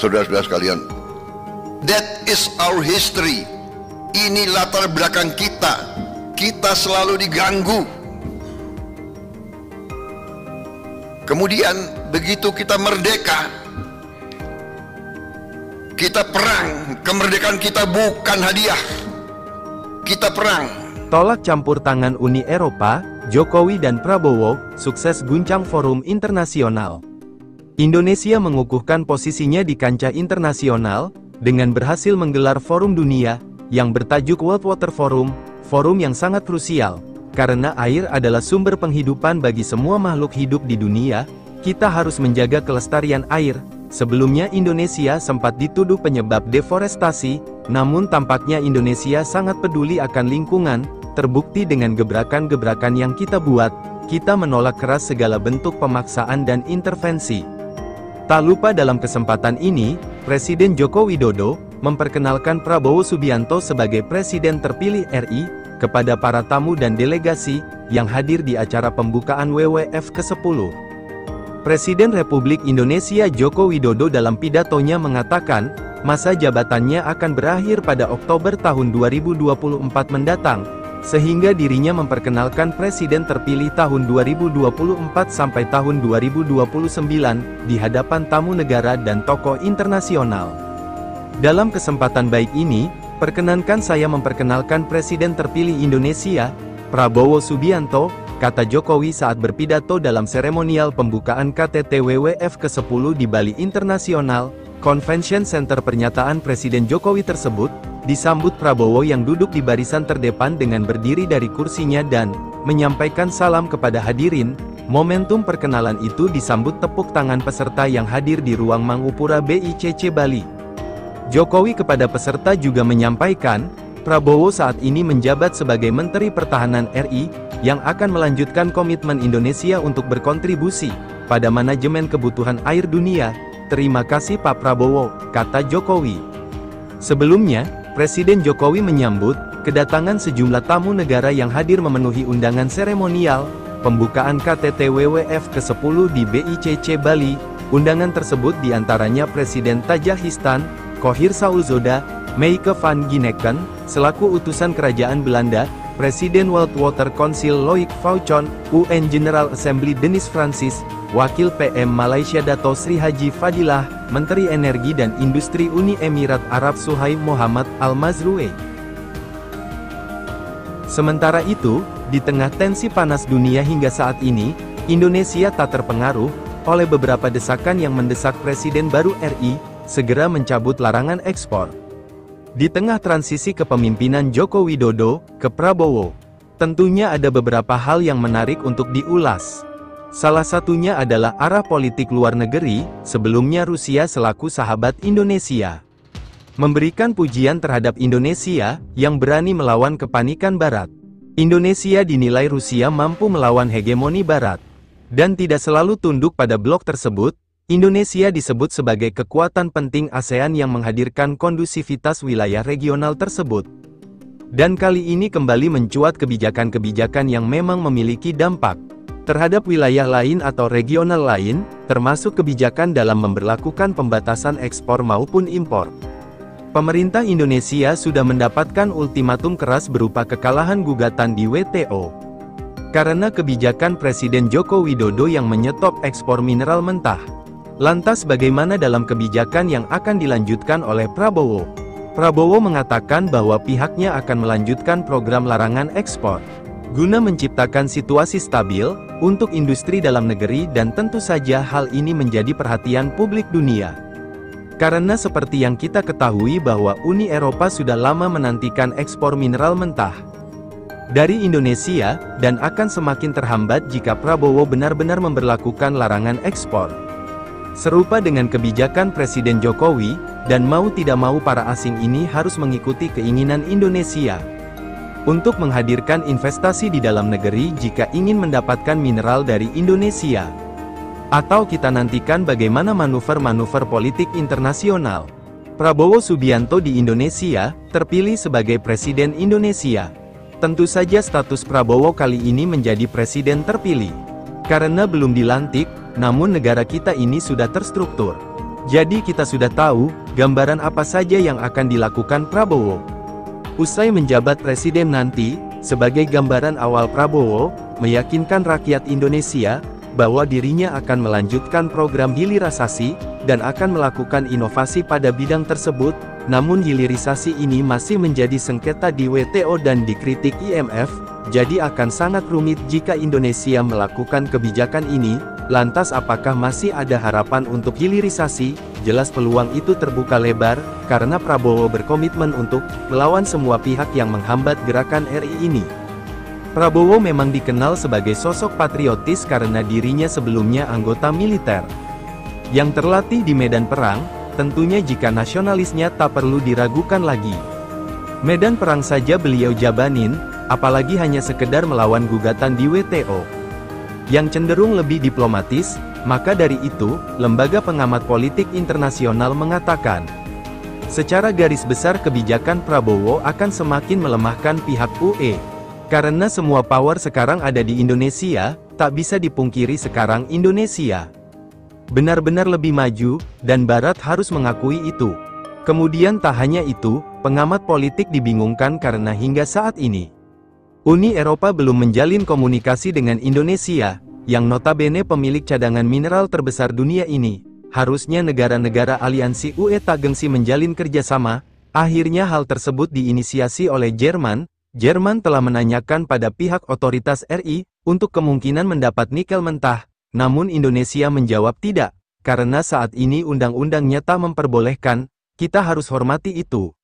Saudara-saudara sekalian, that is our history. Ini latar belakang kita. Kita selalu diganggu. Kemudian begitu kita merdeka, kita perang. Kemerdekaan kita bukan hadiah. Kita perang. Tolak campur tangan Uni Eropa, Jokowi dan Prabowo sukses guncang forum internasional. Indonesia mengukuhkan posisinya di kancah internasional dengan berhasil menggelar forum dunia yang bertajuk World Water Forum, forum yang sangat krusial karena air adalah sumber penghidupan bagi semua makhluk hidup di dunia. Kita harus menjaga kelestarian air. Sebelumnya Indonesia sempat dituduh penyebab deforestasi, namun tampaknya Indonesia sangat peduli akan lingkungan, terbukti dengan gebrakan-gebrakan yang kita buat. Kita menolak keras segala bentuk pemaksaan dan intervensi. Tak lupa dalam kesempatan ini, Presiden Joko Widodo memperkenalkan Prabowo Subianto sebagai Presiden terpilih RI kepada para tamu dan delegasi yang hadir di acara pembukaan WWF ke-10. Presiden Republik Indonesia Joko Widodo dalam pidatonya mengatakan, masa jabatannya akan berakhir pada Oktober tahun 2024 mendatang, sehingga dirinya memperkenalkan Presiden terpilih tahun 2024 sampai tahun 2029 di hadapan tamu negara dan tokoh internasional. Dalam kesempatan baik ini, perkenankan saya memperkenalkan Presiden terpilih Indonesia, Prabowo Subianto, kata Jokowi saat berpidato dalam seremonial pembukaan KTT WWF ke-10 di Bali International Convention Center. Pernyataan Presiden Jokowi tersebut disambut Prabowo yang duduk di barisan terdepan dengan berdiri dari kursinya dan menyampaikan salam kepada hadirin. Momentum perkenalan itu disambut tepuk tangan peserta yang hadir di ruang Mangupura BICC Bali. Jokowi kepada peserta juga menyampaikan, Prabowo saat ini menjabat sebagai Menteri Pertahanan RI, yang akan melanjutkan komitmen Indonesia untuk berkontribusi pada manajemen kebutuhan air dunia. Terima kasih Pak Prabowo, kata Jokowi. Sebelumnya, Presiden Jokowi menyambut kedatangan sejumlah tamu negara yang hadir memenuhi undangan seremonial pembukaan KTT WWF ke-10 di BICC Bali. Undangan tersebut diantaranya Presiden Tajikistan, Qohir Saulzoda, Meike van Gineken, selaku utusan Kerajaan Belanda, Presiden World Water Council Loïc Fauchon, UN General Assembly Denis Francis, Wakil PM Malaysia Dato Sri Haji Fadilah, Menteri Energi dan Industri Uni Emirat Arab Suhaib Mohammed Al-Mazroui. Sementara itu, di tengah tensi panas dunia hingga saat ini, Indonesia tak terpengaruh oleh beberapa desakan yang mendesak Presiden baru RI segera mencabut larangan ekspor. Di tengah transisi kepemimpinan Joko Widodo ke Prabowo, tentunya ada beberapa hal yang menarik untuk diulas. Salah satunya adalah arah politik luar negeri. Sebelumnya Rusia selaku sahabat Indonesia memberikan pujian terhadap Indonesia yang berani melawan kepanikan Barat. Indonesia dinilai Rusia mampu melawan hegemoni Barat dan tidak selalu tunduk pada blok tersebut. Indonesia disebut sebagai kekuatan penting ASEAN yang menghadirkan kondusivitas wilayah regional tersebut. Dan kali ini kembali mencuat kebijakan-kebijakan yang memang memiliki dampak terhadap wilayah lain atau regional lain, termasuk kebijakan dalam memberlakukan pembatasan ekspor maupun impor. Pemerintah Indonesia sudah mendapatkan ultimatum keras berupa kekalahan gugatan di WTO. Karena kebijakan Presiden Joko Widodo yang menyetop ekspor mineral mentah. Lantas bagaimana dalam kebijakan yang akan dilanjutkan oleh Prabowo? Prabowo mengatakan bahwa pihaknya akan melanjutkan program larangan ekspor guna menciptakan situasi stabil untuk industri dalam negeri, dan tentu saja hal ini menjadi perhatian publik dunia. Karena seperti yang kita ketahui bahwa Uni Eropa sudah lama menantikan ekspor mineral mentah dari Indonesia, dan akan semakin terhambat jika Prabowo benar-benar memberlakukan larangan ekspor. Serupa dengan kebijakan Presiden Jokowi, dan mau tidak mau para asing ini harus mengikuti keinginan Indonesia untuk menghadirkan investasi di dalam negeri jika ingin mendapatkan mineral dari Indonesia. Atau kita nantikan bagaimana manuver-manuver politik internasional. Prabowo Subianto di Indonesia, terpilih sebagai Presiden Indonesia. Tentu saja status Prabowo kali ini menjadi Presiden terpilih. Karena belum dilantik, namun negara kita ini sudah terstruktur. Jadi kita sudah tahu, gambaran apa saja yang akan dilakukan Prabowo. Usai menjabat presiden nanti, sebagai gambaran awal Prabowo, meyakinkan rakyat Indonesia, bahwa dirinya akan melanjutkan program hilirisasi, dan akan melakukan inovasi pada bidang tersebut, namun hilirisasi ini masih menjadi sengketa di WTO dan dikritik IMF, jadi akan sangat rumit jika Indonesia melakukan kebijakan ini. Lantas apakah masih ada harapan untuk hilirisasi? Jelas peluang itu terbuka lebar, karena Prabowo berkomitmen untuk melawan semua pihak yang menghambat gerakan RI ini. Prabowo memang dikenal sebagai sosok patriotis karena dirinya sebelumnya anggota militer yang terlatih di medan perang, tentunya jika nasionalisnya tak perlu diragukan lagi. Medan perang saja beliau jabanin, apalagi hanya sekedar melawan gugatan di WTO yang cenderung lebih diplomatis. Maka dari itu, lembaga pengamat politik internasional mengatakan, secara garis besar kebijakan Prabowo akan semakin melemahkan pihak UE. Karena semua power sekarang ada di Indonesia, tak bisa dipungkiri sekarang Indonesia benar-benar lebih maju, dan Barat harus mengakui itu. Kemudian tak hanya itu, pengamat politik dibingungkan karena hingga saat ini, Uni Eropa belum menjalin komunikasi dengan Indonesia, yang notabene pemilik cadangan mineral terbesar dunia ini. Harusnya negara-negara aliansi UE tak gengsi menjalin kerjasama. Akhirnya hal tersebut diinisiasi oleh Jerman. Jerman telah menanyakan pada pihak otoritas RI, untuk kemungkinan mendapat nikel mentah. Namun Indonesia menjawab tidak, karena saat ini undang-undangnya tak memperbolehkan. Kita harus hormati itu.